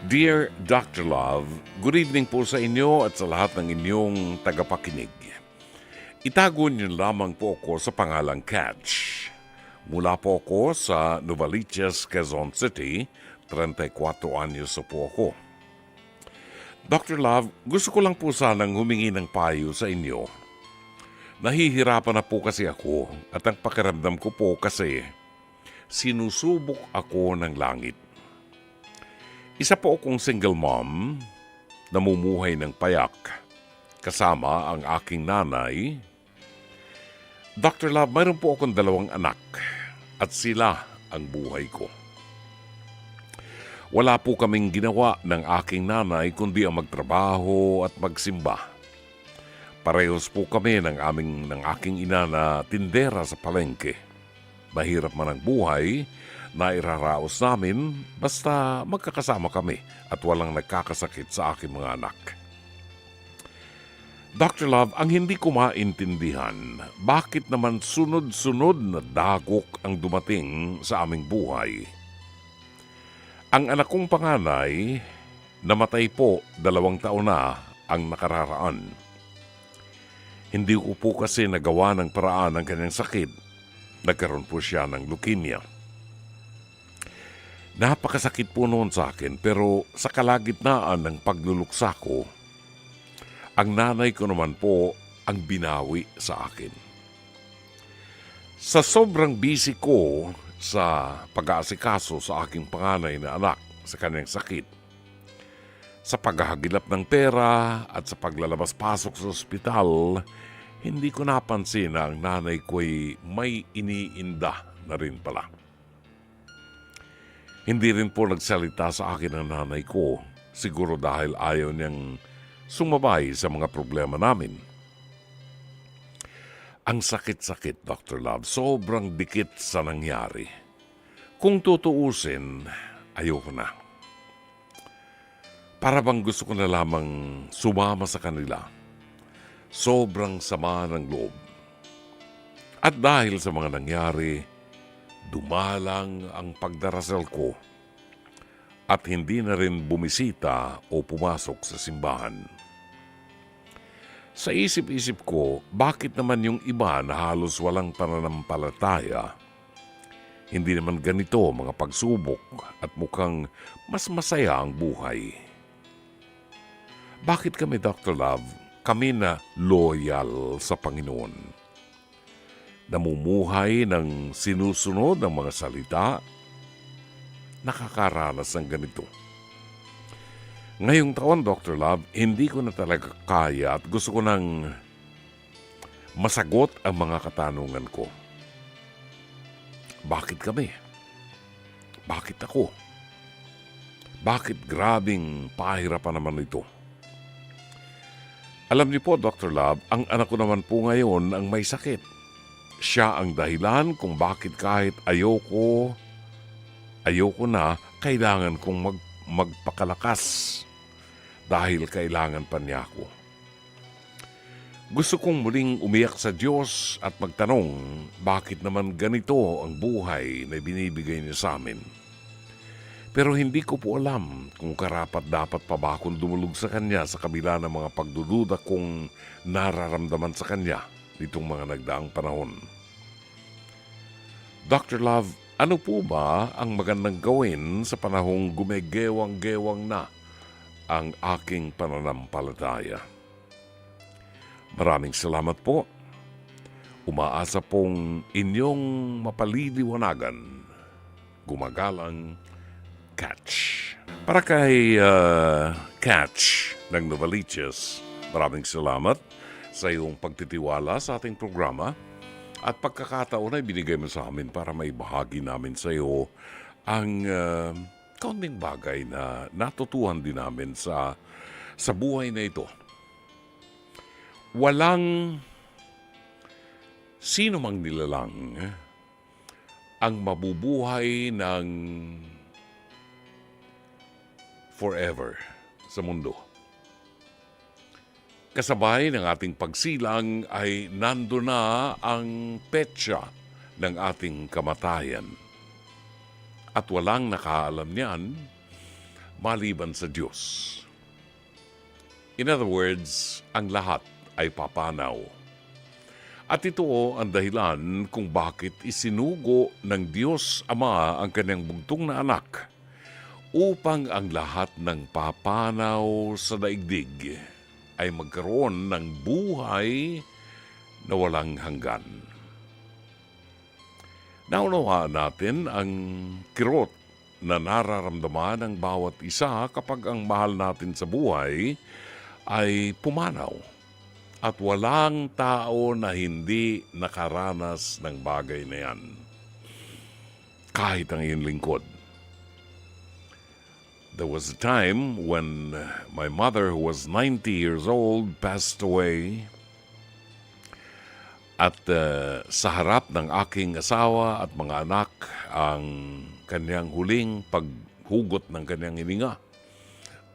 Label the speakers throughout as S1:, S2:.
S1: Dear Dr. Love, good evening po sa inyo at sa lahat ng inyong tagapakinig. Itago niyo lamang po ako sa pangalang Catch. Mula po ako sa Novaliches, Quezon City, 34 anyos na po ako. Dr. Love, gusto ko lang po sanang humingi ng payo sa inyo. Nahihirapan na po kasi ako at ang pakiramdam ko po kasi sinusubok ako ng langit. Isa po akong single mom, namumuhay ng payak, kasama ang aking nanay. Dr. Love, mayroon po akong 2 anak at sila ang buhay ko. Wala po kaming ginawa ng aking nanay kundi ang magtrabaho at magsimba. Parehos po kami ng aking ina na tindera sa palengke. Mahirap man ang buhay, nairaraos namin basta magkakasama kami at walang nagkakasakit sa aking mga anak. Dr. Love, ang hindi ko maintindihan, bakit naman sunod-sunod na dagok ang dumating sa aming buhay? Ang anak kong panganay, namatay po 2 taon na ang nakararaan. Hindi ko po kasi nagawa ng paraan ang kanyang sakit. Nagkaroon po siya ng leukemia. Napakasakit po noon sa akin pero sa kalagitnaan ng pagluluksa ko, ang nanay ko naman po ang binawi sa akin. Sa sobrang busy ko sa pag-aasikaso sa aking panganay na anak sa kanyang sakit, sa paghahagilap ng pera at sa paglalabas-pasok sa ospital, hindi ko napansin na ang nanay ko'y may iniinda na rin pala. Hindi rin po nagsalita sa akin ang nanay ko, siguro dahil ayaw niyang sumabay sa mga problema namin. Ang sakit-sakit, Dr. Love, sobrang dikit sa nangyari. Kung tutuusin, ayoko na. Para bang gusto ko na lamang sumama sa kanila. Sobrang sama ng loob. At dahil sa mga nangyari, dumalang ang pagdarasal ko at hindi na rin bumisita o pumasok sa simbahan. Sa isip-isip ko, bakit naman yung iba na halos walang pananampalataya? Hindi naman ganito mga pagsubok at mukhang mas masaya ang buhay. Bakit kami, Dr. Love, kami na loyal sa Panginoon? Namumuhay ng sinusunod ng mga salita, nakakaranas ng ganito. Ngayong taon, Dr. Love, hindi ko na talaga kaya at gusto ko nang masagot ang mga katanungan ko. Bakit kami? Bakit ako? Bakit grabing pahirapan naman ito? Alam niyo po, Dr. Love, ang anak ko naman po ngayon ang may sakit. Siya ang dahilan kung bakit kahit ayoko na, kailangan kong magpakalakas dahil kailangan pa niya ako. Gusto kong muling umiyak sa Diyos at magtanong, bakit naman ganito ang buhay na binibigay niya sa amin? Pero hindi ko po alam kung karapat-dapat pa ba akong dumulog sa Kanya sa kabila ng mga pagdududa kong nararamdaman sa Kanya nitong mga nagdaang panahon. Dr. Love, ano po ba ang magandang gawin sa panahong gumegewang-gewang na ang aking pananampalataya? Maraming salamat po. Umaasa pong inyong mapaliliwanagan. Gumagalang Catch. Para kay Catch ng Novaliches, maraming salamat sa iyong pagtitiwala sa ating programa at pagkakataon ay binigay mo sa amin para maibahagi namin sa iyo ang kaunting bagay na natutuhan din namin sa buhay na ito. Walang sino mang nilalang ang mabubuhay ng forever sa mundo. Kasabay ng ating pagsilang ay nando na ang petsa ng ating kamatayan. At walang nakaalam niyan maliban sa Diyos. In other words, ang lahat ay papanaw. At ito ang dahilan kung bakit isinugo ng Diyos Ama ang kanyang bugtong na anak upang ang lahat ng papanaw sa daigdig ay magkaroon ng buhay na walang hanggan. Naunawaan natin ang kirot na nararamdaman ng bawat isa kapag ang mahal natin sa buhay ay pumanaw at walang tao na hindi nakaranas ng bagay na yan. Kahit ang iyong lingkod. There was a time when my mother, who was 90 years old, passed away. At sa harap ng aking asawa at mga anak, ang kanyang huling paghugot ng kanyang hininga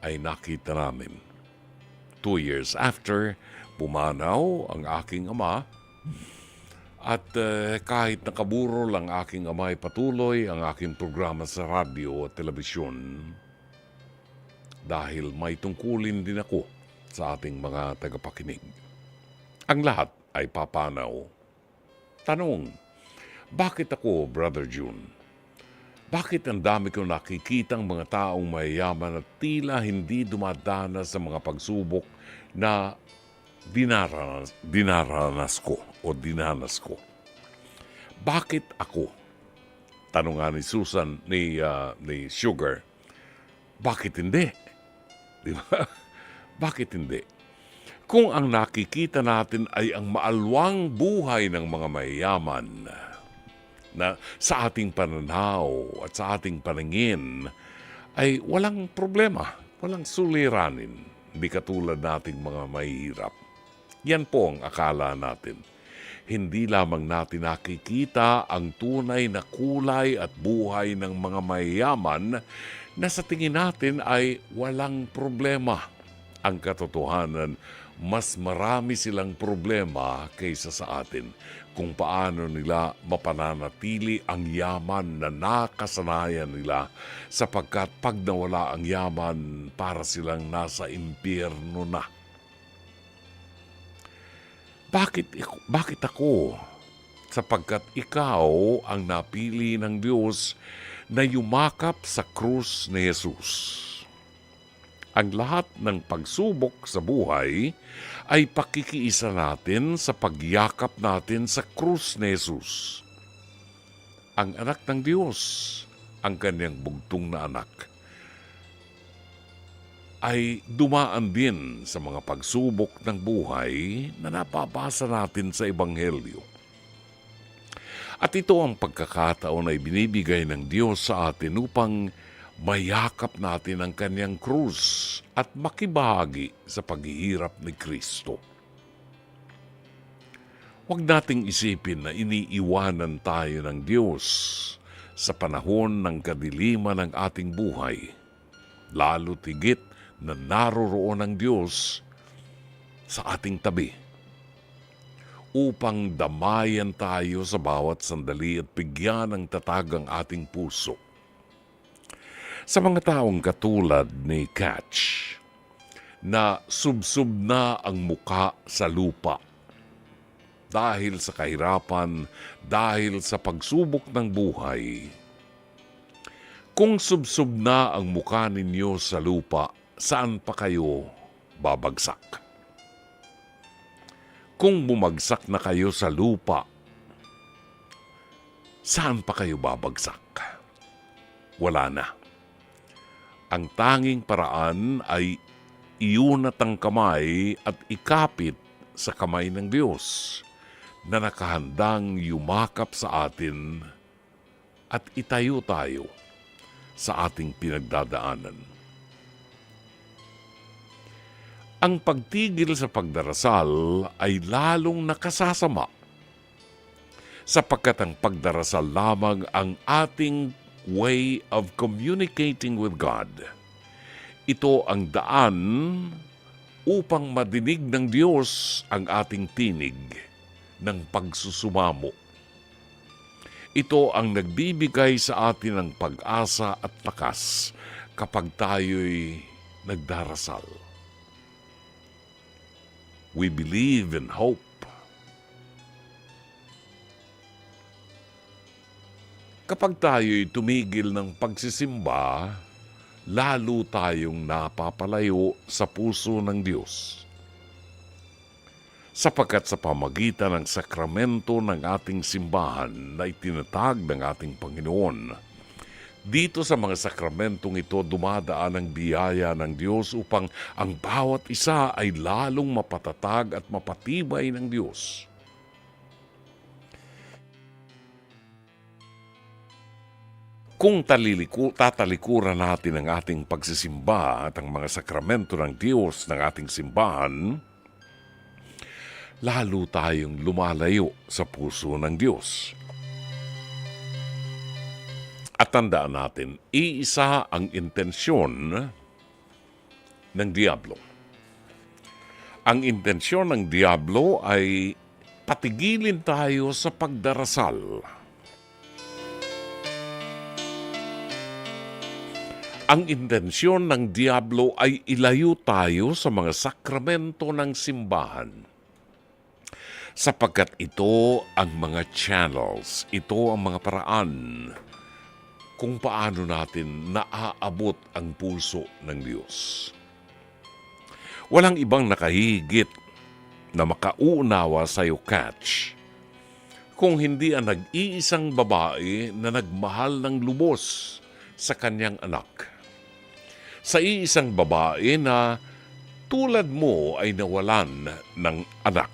S1: ay nakita namin. 2 years after, pumanaw ang aking ama at kahit nakaburol ang aking ama ay patuloy ang aking programa sa radyo at telebisyon dahil may tungkulin din ako sa ating mga tagapakinig. Ang lahat ay papanaw. Tanong, bakit ako, Brother June? Bakit ang dami kong nakikitang mga taong mayayaman at tila hindi dumadanas sa mga pagsubok na dinanas ko? Bakit ako? Tanong nga ni Susan, ni Sugar, bakit hindi? Di ba? Bakit hindi? Kung ang nakikita natin ay ang maalwang buhay ng mga mayayaman na sa ating pananaw at sa ating paningin ay walang problema, walang suliranin, hindi katulad nating mga mahihirap. Yan po ang akala natin. Hindi lamang natin nakikita ang tunay na kulay at buhay ng mga mayayaman na sa tingin natin ay walang problema. Ang katotohanan, mas marami silang problema kaysa sa atin kung paano nila mapananatili ang yaman na nakasanayan nila sapagkat pag nawala ang yaman, para silang nasa impyerno na. Bakit ako? Sapagkat ikaw ang napili ng Diyos na yumakap sa krus ni Jesus. Ang lahat ng pagsubok sa buhay ay pakikiisa natin sa pagyakap natin sa krus ni Jesus. Ang anak ng Diyos, ang kanyang bugtong na anak, ay dumaan din sa mga pagsubok ng buhay na napabasa natin sa Ebanghelyo. At ito ang pagkakataon ay binibigay ng Diyos sa atin upang mayakap natin ang kanyang krus at makibahagi sa paghihirap ni Kristo. Huwag nating isipin na iniiwanan tayo ng Diyos sa panahon ng kadiliman ng ating buhay. Lalo tigit na naroroon ang Diyos sa ating tabi upang damayan tayo sa bawat sandali at bigyan ng tatag ang ating puso. Sa mga taong katulad ni Catch, na subsub na ang muka sa lupa dahil sa kahirapan, dahil sa pagsubok ng buhay. Kung subsub na ang muka ninyo sa lupa, saan pa kayo babagsak? Kung bumagsak na kayo sa lupa, saan pa kayo babagsak? Wala na. Ang tanging paraan ay iunat ang kamay at ikapit sa kamay ng Diyos na nakahandang yumakap sa atin at itayo tayo sa ating pinagdadaanan. Ang pagtigil sa pagdarasal ay lalong nakasasama sapagkat ang pagdarasal lamang ang ating way of communicating with God. Ito ang daan upang madinig ng Diyos ang ating tinig ng pagsusumamo. Ito ang nagbibigay sa atin ng pag-asa at lakas kapag tayo'y nagdarasal. We believe in hope. Kapag tayo'y tumigil ng pagsisimba, lalo tayong napapalayo sa puso ng Diyos. Sapagkat sa pamagitan ng sakramento ng ating simbahan na itinatag ng ating Panginoon, dito sa mga sakramentong ito dumadaan ang biyaya ng Diyos upang ang bawat isa ay lalong mapatatag at mapatibay ng Diyos. Kung tatalikuran natin ang ating pagsisimba at ang mga sakramento ng Diyos ng ating simbahan, lalo tayong lumalayo sa puso ng Diyos. At tandaan natin, iisa ang intensyon ng Diablo. Ang intensyon ng Diablo ay patigilin tayo sa pagdarasal. Ang intensyon ng Diablo ay ilayo tayo sa mga sakramento ng simbahan. Sapagkat ito ang mga channels, ito ang mga paraan kung paano natin naaabot ang puso ng Diyos. Walang ibang nakahigit na makauunawa sa iyo, Catch, kung hindi ang nag-iisang babae na nagmahal ng lubos sa kanyang anak. Sa iisang babae na tulad mo ay nawalan ng anak.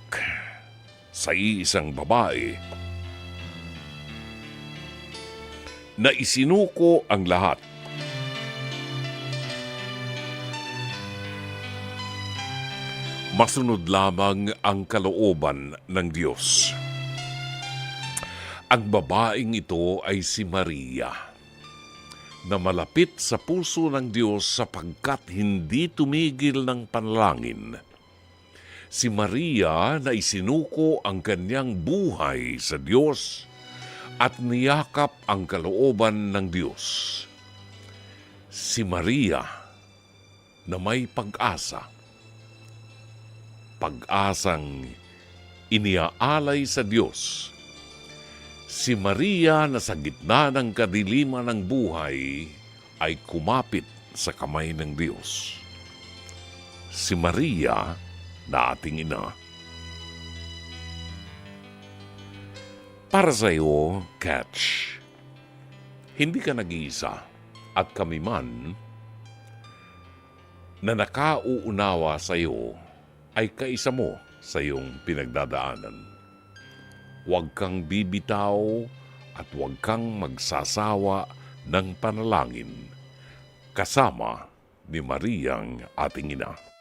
S1: Sa iisang babae na isinuko ang lahat. Masunod lamang ang kalooban ng Diyos. Ang babaeng ito ay si Maria, na malapit sa puso ng Diyos sapagkat hindi tumigil ng panalangin. Si Maria na isinuko ang kanyang buhay sa Diyos at niyakap ang kalooban ng Diyos. Si Maria na may pag-asa. Pag-asang iniaalay sa Diyos. Si Maria na sa gitna ng kadiliman ng buhay ay kumapit sa kamay ng Diyos. Si Maria na ating ina. Para sa iyo, Catch, hindi ka nag-iisa at kami man na nakauunawa sa iyo ay kaisa mo sa iyong pinagdadaanan. Huwag kang bibitaw at huwag kang magsasawa ng panalangin kasama ni Mariang ating ina.